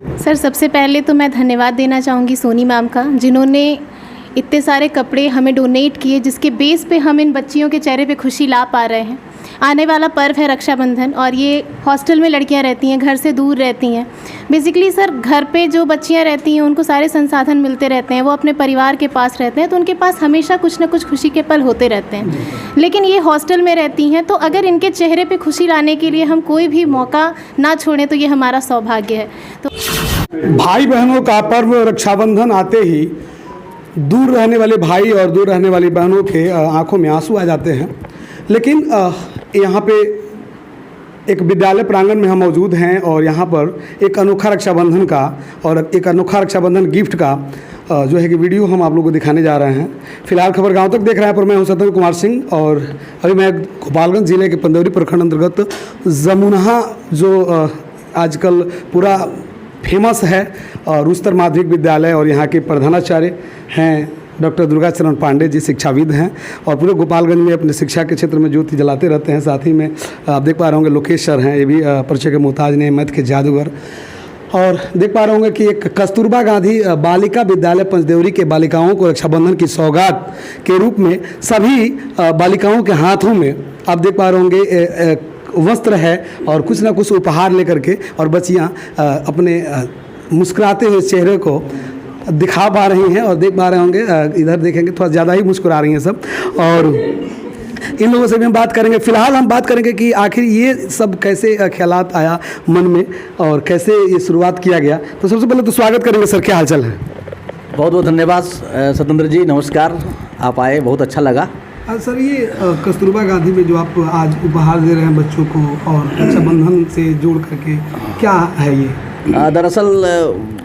Sir, सबसे पहले तो मैं धन्यवाद देना चाहूँगी सोनी मैम का, जिन्होंने इतने सारे कपड़े हमें डोनेट किए, जिसके बेस पे हम इन बच्चियों के चेहरे पे खुशी ला पा रहे हैं। आने वाला पर्व है रक्षाबंधन, और ये हॉस्टल में लड़कियां रहती हैं, घर से दूर रहती हैं। बेसिकली सर, घर पे जो बच्चियां रहती हैं उनको सारे संसाधन मिलते रहते हैं, वो अपने परिवार के पास रहते हैं, तो उनके पास हमेशा कुछ ना कुछ खुशी के पल होते रहते हैं। लेकिन ये हॉस्टल में रहती हैं, तो अगर इनके चेहरे पे खुशी लाने के लिए हम कोई भी मौका ना छोड़ें तो ये हमारा सौभाग्य है। तो भाई बहनों का पर्व रक्षाबंधन आते ही दूर रहने वाले भाई और दूर रहने वाली बहनों के आंखों में आंसू आ जाते हैं। लेकिन यहाँ पे एक विद्यालय प्रांगण में हम मौजूद हैं और यहाँ पर एक अनोखा रक्षाबंधन का और एक अनोखा रक्षाबंधन गिफ्ट का जो है कि वीडियो हम आप लोगों को दिखाने जा रहे हैं। फिलहाल खबर गांव तक देख रहे हैं, पर मैं हूं सत्येंद्र कुमार सिंह और अभी मैं गोपालगंज जिले के पंदौरी प्रखंड अंतर्गत जमुनहा, जो आजकल पूरा फेमस है, और उच्चतर माध्यमिक विद्यालय, और यहाँ के प्रधानाचार्य हैं डॉक्टर दुर्गा चरण पांडे जी, शिक्षाविद हैं और पूरे गोपालगंज में अपने शिक्षा के क्षेत्र में ज्योति जलाते रहते हैं। साथ ही में आप देख पा रहे होंगे लोकेश सर हैं, ये भी परिचय के मोहताज नहीं, मैथ के जादूगर। और देख पा रहे होंगे कि एक कस्तूरबा गांधी बालिका विद्यालय पंचदेवरी के बालिकाओं को रक्षाबंधन की सौगात के रूप में सभी बालिकाओं के हाथों में आप देख पा रहे होंगे वस्त्र है और कुछ ना कुछ उपहार लेकर के, और बच्चियाँ अपने मुस्कुराते हुए चेहरे को दिखा पा रही हैं। और देख पा रहे होंगे, इधर देखेंगे थोड़ा ज़्यादा ही मुस्कुरा रही हैं सब, और इन लोगों से भी हम बात करेंगे। फिलहाल हम बात करेंगे कि आखिर ये सब कैसे ख्यालात आया मन में और कैसे ये शुरुआत किया गया। तो सबसे पहले तो स्वागत करेंगे सर, क्या हालचाल है? बहुत बहुत धन्यवाद सत्येंद्र जी, नमस्कार। आप आए, बहुत अच्छा लगा। सर, ये कस्तूरबा गांधी में जो आप आज उपहार दे रहे हैं बच्चों को और रक्षाबंधन से जोड़ करके, क्या है ये? दरअसल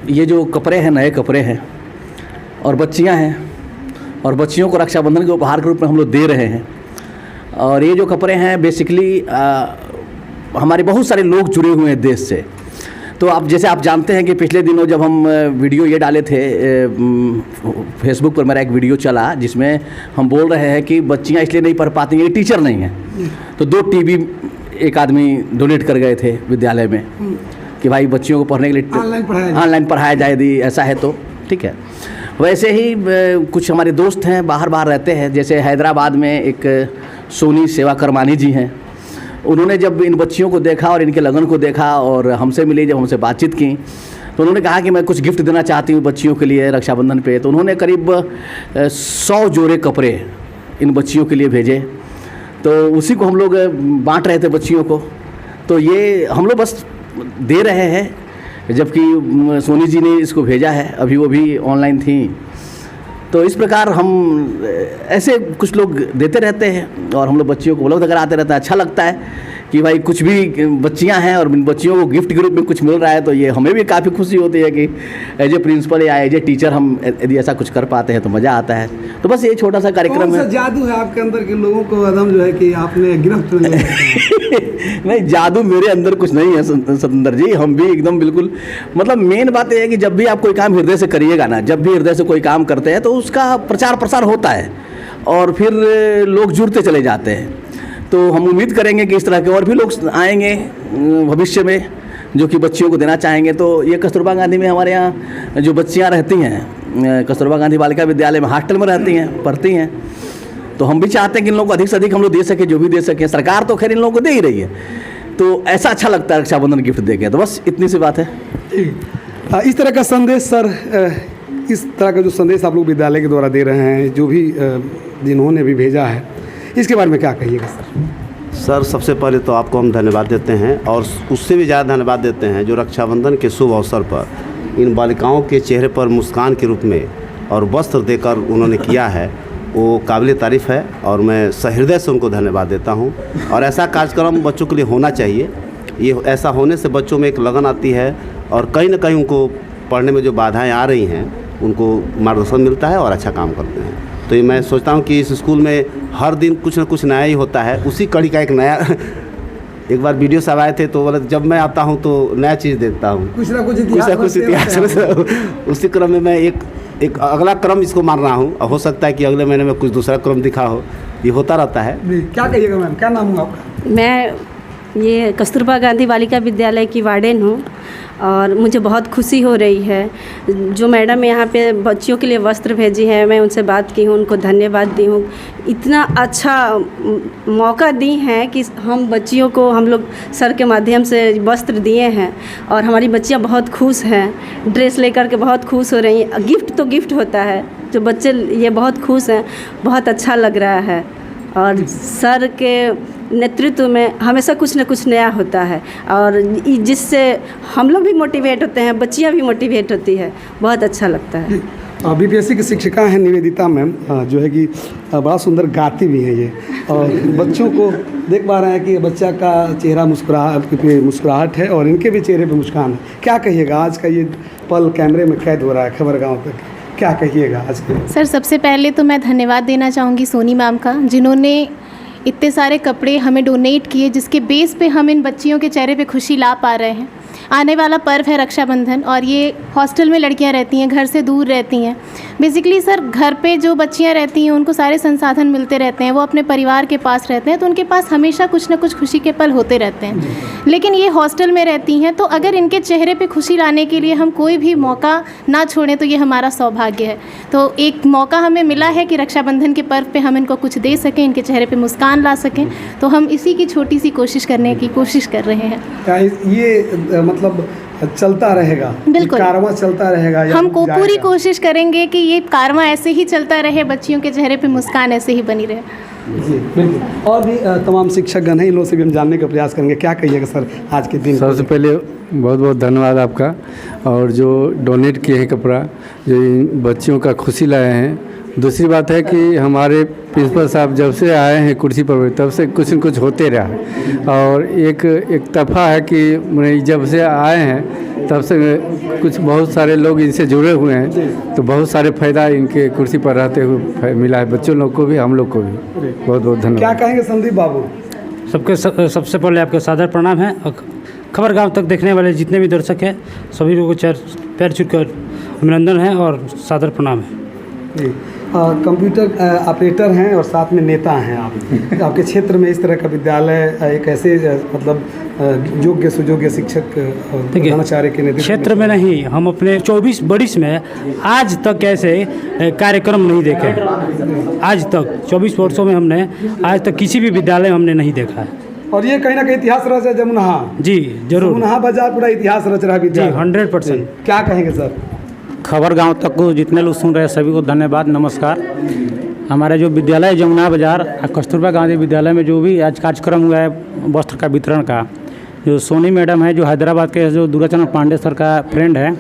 ये जो कपड़े हैं, नए कपड़े हैं और बच्चियां हैं, और बच्चियों को रक्षाबंधन के उपहार के रूप में हम लोग दे रहे हैं। और ये जो कपड़े हैं बेसिकली हमारे बहुत सारे लोग जुड़े हुए हैं देश से। तो आप जैसे आप जानते हैं कि पिछले दिनों जब हम वीडियो ये डाले थे, फेसबुक पर मेरा एक वीडियो चला जिसमें हम बोल रहे हैं कि बच्चियां इसलिए नहीं पढ़ पाती हैं, ये टीचर नहीं हैं। तो 2 टीवी एक आदमी डोनेट कर गए थे विद्यालय में कि भाई बच्चियों को पढ़ने के लिए ऑनलाइन पढ़ाया जाए, यदि ऐसा है तो ठीक है। वैसे ही कुछ हमारे दोस्त हैं, बाहर रहते हैं, जैसे हैदराबाद में एक सोनी सेवा करमानी जी हैं। उन्होंने जब इन बच्चियों को देखा और इनके लगन को देखा और हमसे मिली, जब हमसे बातचीत की, तो उन्होंने कहा कि मैं कुछ गिफ्ट देना चाहती हूँ बच्चियों के लिए रक्षाबंधन पे। तो उन्होंने करीब 100 जोड़े कपड़े इन बच्चियों के लिए भेजे। तो उसी को हम लोग बांट रहे थे बच्चियों को। तो ये हम लोग बस दे रहे हैं, जबकि सोनी जी ने इसको भेजा है, अभी वो भी ऑनलाइन थी। तो इस प्रकार हम ऐसे कुछ लोग देते रहते हैं और हम लोग बच्चियों को ब्लॉग वगैरह आते रहता है। अच्छा लगता है कि भाई कुछ भी बच्चियां हैं और बच्चियों को गिफ्ट के रूप में कुछ मिल रहा है, तो ये हमें भी काफ़ी खुशी होती है कि एज ए प्रिंसिपल या एज ए टीचर हम यदि ऐसा कुछ कर पाते हैं तो मज़ा आता है। तो बस ये छोटा सा कार्यक्रम है। जादू है आपके अंदर के लोगों को एकदम जो है कि आपने गिरफ्त नहीं, जादू मेरे अंदर कुछ नहीं है सत्येंद्र जी। हम भी एकदम बिल्कुल, मतलब मेन बात यह है कि जब भी आप कोई काम हृदय से करिएगा ना, जब भी हृदय से कोई काम करते हैं तो उसका प्रचार प्रसार होता है और फिर लोग जुड़ते चले जाते हैं। तो हम उम्मीद करेंगे कि इस तरह के और भी लोग आएंगे भविष्य में जो कि बच्चियों को देना चाहेंगे। तो ये कस्तूरबा गांधी में हमारे यहाँ जो बच्चियाँ रहती हैं, कस्तूरबा गांधी बालिका विद्यालय में हॉस्टल में रहती हैं, पढ़ती हैं, तो हम भी चाहते हैं कि इन लोगों को अधिक से अधिक हम लोग दे सकें, जो भी दे सकें। सरकार तो खैर इन लोगों को दे ही रही है, तो ऐसा अच्छा लगता है रक्षाबंधन गिफ्ट दे के। तो बस इतनी सी बात है। इस तरह का संदेश सर, इस तरह का जो संदेश आप लोग विद्यालय के द्वारा दे रहे हैं, जो भी जिन्होंने भी भेजा है, इसके बारे में क्या कहिएगा सर? सर, सबसे पहले तो आपको हम धन्यवाद देते हैं और उससे भी ज़्यादा धन्यवाद देते हैं जो रक्षाबंधन के शुभ अवसर पर इन बालिकाओं के चेहरे पर मुस्कान के रूप में और वस्त्र देकर उन्होंने किया है, वो काबिल तारीफ़ है और मैं सहृदय से उनको धन्यवाद देता हूँ। और ऐसा कार्यक्रम बच्चों के लिए होना चाहिए। ये ऐसा होने से बच्चों में एक लगन आती है और कहीं ना कहीं उनको पढ़ने में जो बाधाएं आ रही हैं उनको मार्गदर्शन मिलता है और अच्छा काम करते हैं। तो ये मैं सोचता हूँ कि इस स्कूल में हर दिन कुछ ना कुछ नया ही होता है। उसी कड़ी का एक नया एक बार वीडियो सब आए थे तो बोले जब मैं आता हूँ तो नया चीज़ देखता हूँ, कुछ ना कुछ इतिहास। उसी क्रम में मैं एक अगला क्रम इसको मान रहा हूँ। हो सकता है कि अगले महीने में कुछ दूसरा क्रम दिखा हो, ये होता रहता है। क्या कहिएगा मैम, क्या नाम हुआ आपका? मैं ये कस्तूरबा गांधी बालिका विद्यालय की वार्डन हूँ और मुझे बहुत खुशी हो रही है। जो मैडम यहाँ पे बच्चियों के लिए वस्त्र भेजी है, मैं उनसे बात की हूँ, उनको धन्यवाद दी हूँ। इतना अच्छा मौका दी हैं कि हम बच्चियों को हम लोग सर के माध्यम से वस्त्र दिए हैं और हमारी बच्चियाँ बहुत खुश हैं, ड्रेस लेकर के बहुत खुश हो रही हैं। गिफ्ट तो गिफ्ट होता है, जो बच्चे ये बहुत खुश हैं, बहुत अच्छा लग रहा है। और सर के नेतृत्व में हमेशा कुछ न कुछ नया होता है और जिससे हम लोग भी मोटिवेट होते हैं, बच्चियाँ भी मोटिवेट होती है, बहुत अच्छा लगता है। बीपीएससी की शिक्षिका हैं निवेदिता मैम, जो है कि बड़ा सुंदर गाती भी हैं ये, और बच्चों को देख पा रहे हैं कि बच्चा का चेहरा मुस्कुराहट है और इनके भी चेहरे पे मुस्कान है। क्या कहिएगा, आज का ये पल कैमरे में कैद हो रहा है खबर गाँव तक, क्या कहिएगा आज के? सर, सबसे पहले तो मैं धन्यवाद देना चाहूँगी सोनी मैम का, जिन्होंने इतने सारे कपड़े हमें डोनेट किए, जिसके बेस पे हम इन बच्चियों के चेहरे पे खुशी ला पा रहे हैं। आने वाला पर्व है रक्षाबंधन और ये हॉस्टल में लड़कियां रहती हैं, घर से दूर रहती हैं। बेसिकली सर, घर पे जो बच्चियां रहती हैं उनको सारे संसाधन मिलते रहते हैं, वो अपने परिवार के पास रहते हैं, तो उनके पास हमेशा कुछ ना कुछ खुशी के पल होते रहते हैं। लेकिन ये हॉस्टल में रहती हैं, तो अगर इनके चेहरे पे खुशी लाने के लिए हम कोई भी मौका ना छोड़ें तो ये हमारा सौभाग्य है। तो एक मौका हमें मिला है कि रक्षाबंधन के पर्व पे हम इनको कुछ दे सकें, इनके चेहरे पे मुस्कान ला सकें, तो हम इसी की छोटी सी कोशिश करने की कोशिश कर रहे हैं। क्या ये मतलब चलता रहेगा? बिल्कुल, कारवां चलता रहेगा? हमको पूरी कोशिश करेंगे कि ये कारवां ऐसे ही चलता रहे, बच्चियों के चेहरे पे मुस्कान ऐसे ही बनी रहे। जी बिल्कुल। और भी तमाम शिक्षकगण हैं, इन लोगों से भी हम जानने का प्रयास करेंगे। क्या कहिएगा सर आज के दिन? सबसे पहले बहुत बहुत धन्यवाद आपका, और जो डोनेट किए हैं कपड़ा, जो इन बच्चियों का खुशी लाए हैं। दूसरी बात है कि हमारे प्रिंसिपल साहब जब से आए हैं कुर्सी पर, तब से कुछ न कुछ होते रहा है, और एक तरफा है कि जब से आए हैं तब से कुछ बहुत सारे लोग इनसे जुड़े हुए हैं, तो बहुत सारे फ़ायदा इनके कुर्सी पर रहते हुए मिला है, बच्चों लोग को भी, हम लोग को भी। बहुत बहुत धन्यवाद। क्या कहेंगे संदीप बाबू? सबसे पहले आपका सादर प्रणाम है, और खबर गांव तक देखने वाले जितने भी दर्शक हैं सभी लोगों को पैर छूकर अभिनंदन है और सादर प्रणाम है। जी, कंप्यूटर ऑपरेटर हैं और साथ में नेता हैं आप। आपके क्षेत्र में इस तरह का विद्यालय एक ऐसे मतलब योग्य सुयोग्य शिक्षक प्रधानाचार्य के नेतृत्व क्षेत्र में नहीं, हम अपने 24 बरिस में आज तक ऐसे कार्यक्रम नहीं देखे। आज तक 24 वर्षों में हमने आज तक किसी भी विद्यालय हमने नहीं देखा है। और ये कहीं ना कहीं इतिहास रच है जमुनहा। जी जरूर, जमुनहा बाजार पूरा इतिहास रच रहा है जी 100%। क्या कहेंगे सर? खबर गांव तक को जितने लोग सुन रहे हैं सभी को धन्यवाद, नमस्कार। हमारे जो विद्यालय जमुना बाजार कस्तूरबा गांधी विद्यालय में जो भी आज कार्यक्रम हुआ है वस्त्र का वितरण का, जो सोनी मैडम है जो हैदराबाद के जो दुर्गाचरण पांडे सर का फ्रेंड है,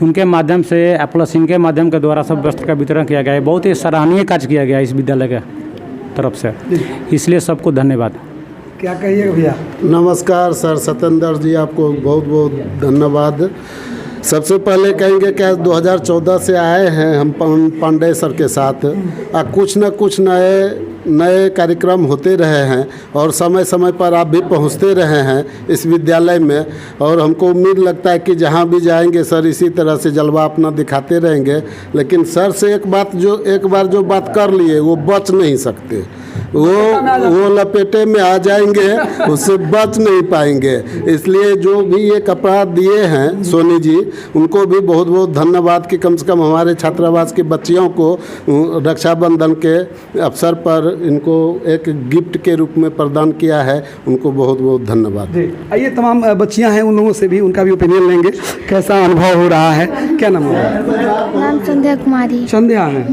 उनके माध्यम से प्लस इनके माध्यम के द्वारा सब वस्त्र का वितरण किया गया है। बहुत ही सराहनीय कार्य किया गया इस विद्यालय के तरफ से, इसलिए सबको धन्यवाद। क्या कहिएगा भैया? नमस्कार सर सत्येंद्र जी, आपको बहुत बहुत धन्यवाद। सबसे पहले कहेंगे कि 2014 से आए हैं हम पांडे सर के साथ, कुछ न कुछ नए कार्यक्रम होते रहे हैं और समय समय पर आप भी पहुंचते रहे हैं इस विद्यालय में, और हमको उम्मीद लगता है कि जहां भी जाएंगे सर इसी तरह से जलवा अपना दिखाते रहेंगे। लेकिन सर से एक बार जो बात कर लिए वो बच नहीं सकते, वो लपेटे में आ जाएंगे, उससे बच नहीं पाएंगे। इसलिए जो भी ये कपड़ा दिए हैं सोनी जी, उनको भी बहुत बहुत धन्यवाद कि कम से कम हमारे छात्रावास की बच्चियों को रक्षाबंधन के अवसर पर इनको एक गिफ्ट के रूप में प्रदान किया है, उनको बहुत बहुत धन्यवाद। जी, आइए तमाम बच्चियां हैं, उन लोगों से भी उनका भी ओपिनियन लेंगे, कैसा अनुभव हो रहा है। क्या नाम है? नाम संध्या कुमारी। संध्या है,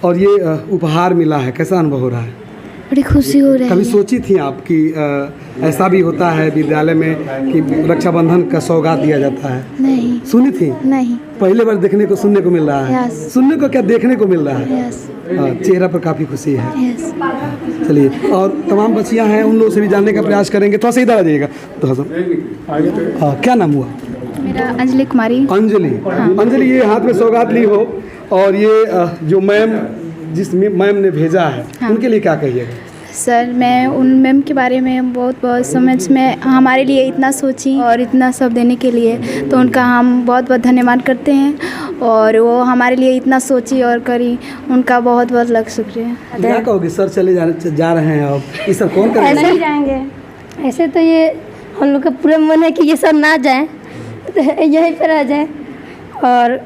और ये उपहार मिला है, कैसा अनुभव हो रहा है? बड़ी खुशी हो रही है। कभी सोची थी आप कि ऐसा भी होता है विद्यालय में कि रक्षाबंधन का सौगात दिया जाता है? नहीं। सुनी थी? नहीं। पहले बार देखने को सुनने को मिल रहा है। यस। सुनने को क्या देखने को मिल रहा है? यस। चेहरा पर काफ़ी खुशी है। यस। चलिए, और तमाम बच्चियां हैं, उन लोगों से भी जानने का प्रयास करेंगे। थोड़ा सा इधर आ जाइएगा, थोड़ा सा। क्या नाम हुआ? मेरा अंजलि कुमारी। अंजलि। अंजलि, ये हाथ में सौगात ली हो, और ये जो मैम जिस मैम ने भेजा है, उनके लिए क्या कहिएगा? सर, मैं उन मैम के बारे में बहुत समझ में हमारे लिए इतना सोची और इतना सब देने के लिए, तो उनका हम बहुत बहुत धन्यवाद करते हैं, और वो हमारे लिए इतना सोची और करी, उनका बहुत बहुत लाख शुक्रिया। क्या कहोगे? सर चले जा रहे हैं, अब ये सब कौन करेगा? नहीं जाएंगे, ऐसे तो ये हम लोग का पूरा मन है कि ये सब ना जाए, यहीं पर रह जाए, और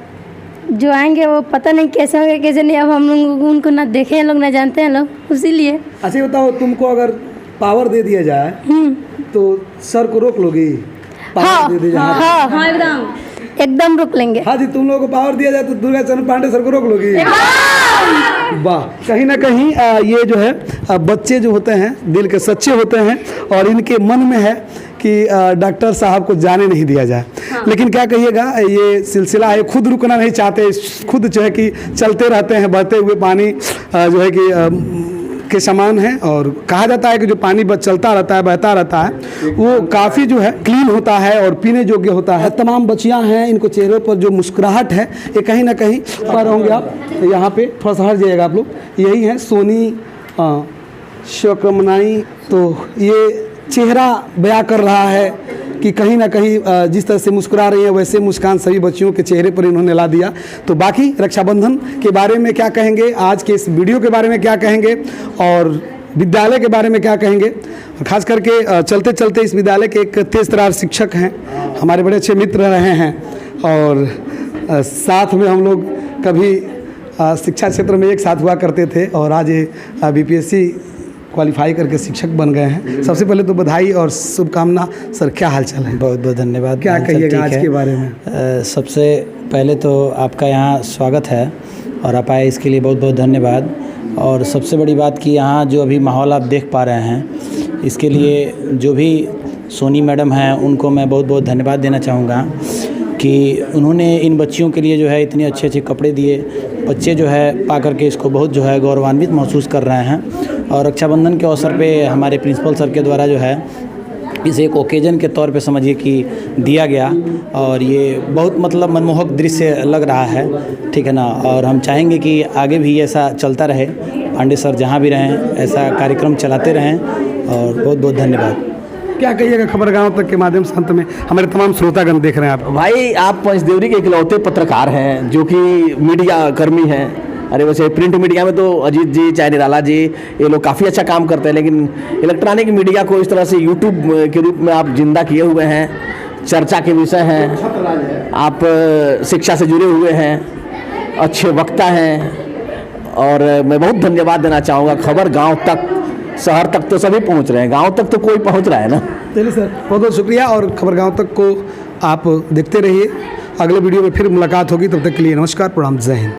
जो आएंगे वो पता नहीं कैसे होंगे कैसे नहीं। अब हम लोग उनको ना देखे हैं लोग, ना जानते हैं लोग, इसीलिए। अच्छा बताओ, तुमको अगर पावर दे दिया जाए तो सर को रोक लोगी? हाँ, दे दिया जाए हाँ, एकदम रोक लेंगे। हाँ जी, तुम लोगों को पावर दिया जाए तो दुर्गा चरण पांडे सर को रोक लोगी? वाह, कहीं ना कहीं ये जो है बच्चे जो होते हैं दिल के सच्चे होते हैं और इनके मन में है कि डॉक्टर साहब को जाने नहीं दिया जाए। लेकिन क्या कहिएगा, ये सिलसिला है, खुद रुकना नहीं चाहते, खुद जो है कि चलते रहते हैं, बहते हुए पानी जो है कि के समान है। और कहा जाता है कि जो पानी चलता रहता है, बहता रहता है, वो काफ़ी जो है क्लीन होता है और पीने योग्य होता है। तमाम बच्चियां हैं, इनको चेहरों पर जो मुस्कुराहट है ये कहीं ना कहीं पर होंगे आप यहाँ पे, थोड़ा सा हट जाइएगा आप लोग, यही है सोनी शोकमनाई। तो ये चेहरा बयां कर रहा है कि कहीं ना कहीं जिस तरह से मुस्कुरा रही है वैसे मुस्कान सभी बच्चियों के चेहरे पर इन्होंने ला दिया। तो बाकी रक्षाबंधन के बारे में क्या कहेंगे, आज के इस वीडियो के बारे में क्या कहेंगे और विद्यालय के बारे में क्या कहेंगे, खास करके चलते चलते इस विद्यालय के एक तेज तरार शिक्षक हैं, हमारे बड़े अच्छे मित्र रहे हैं और साथ में हम लोग कभी शिक्षा क्षेत्र में एक साथ हुआ करते थे और आज ये BPSC क्वालिफाई करके शिक्षक बन गए हैं। सबसे पहले तो बधाई और शुभकामना। सर क्या हालचाल है? बहुत बहुत धन्यवाद। क्या कहिएगा आज के बारे में? सबसे पहले तो आपका यहाँ स्वागत है और आप आए इसके लिए बहुत बहुत धन्यवाद। और सबसे बड़ी बात कि यहाँ जो अभी माहौल आप देख पा रहे हैं, इसके लिए जो भी सोनी मैडम हैं उनको मैं बहुत बहुत धन्यवाद देना चाहूँगा कि उन्होंने इन बच्चियों के लिए जो है इतने अच्छे अच्छे कपड़े दिए। बच्चे जो है पा करके इसको बहुत जो है गौरवान्वित महसूस कर रहे हैं। और रक्षाबंधन के अवसर पे हमारे प्रिंसिपल सर के द्वारा जो है इसे एक ओकेजन के तौर पे समझिए कि दिया गया और ये बहुत मतलब मनमोहक दृश्य लग रहा है, ठीक है ना। और हम चाहेंगे कि आगे भी ऐसा चलता रहे, पांडे सर जहाँ भी रहें ऐसा कार्यक्रम चलाते रहें और बहुत बहुत धन्यवाद। क्या कहिएगा खबर गांव तक के माध्यम से अंत में, हमारे तमाम श्रोतागण देख रहे हैं आप? भाई आप पंचदेवरी के इकलौते पत्रकार हैं जो कि मीडिया कर्मी हैं। अरे वैसे प्रिंट मीडिया में तो अजीत जी चाहे निराला जी ये लोग काफ़ी अच्छा काम करते हैं, लेकिन इलेक्ट्रॉनिक मीडिया को इस तरह से यूट्यूब के रूप में आप जिंदा किए हुए हैं, चर्चा के विषय हैं, आप शिक्षा से जुड़े हुए हैं, अच्छे वक्ता हैं और मैं बहुत धन्यवाद देना चाहूँगा। खबर गाँव तक, शहर तक तो सभी पहुँच रहे हैं, गाँव तक तो कोई पहुँच रहा है ना। चलिए सर, बहुत बहुत शुक्रिया और खबर गाँव तक को आप देखते रहिए। अगले वीडियो में फिर मुलाकात होगी, तब तक के लिए नमस्कार, प्रणाम, जय हिंद।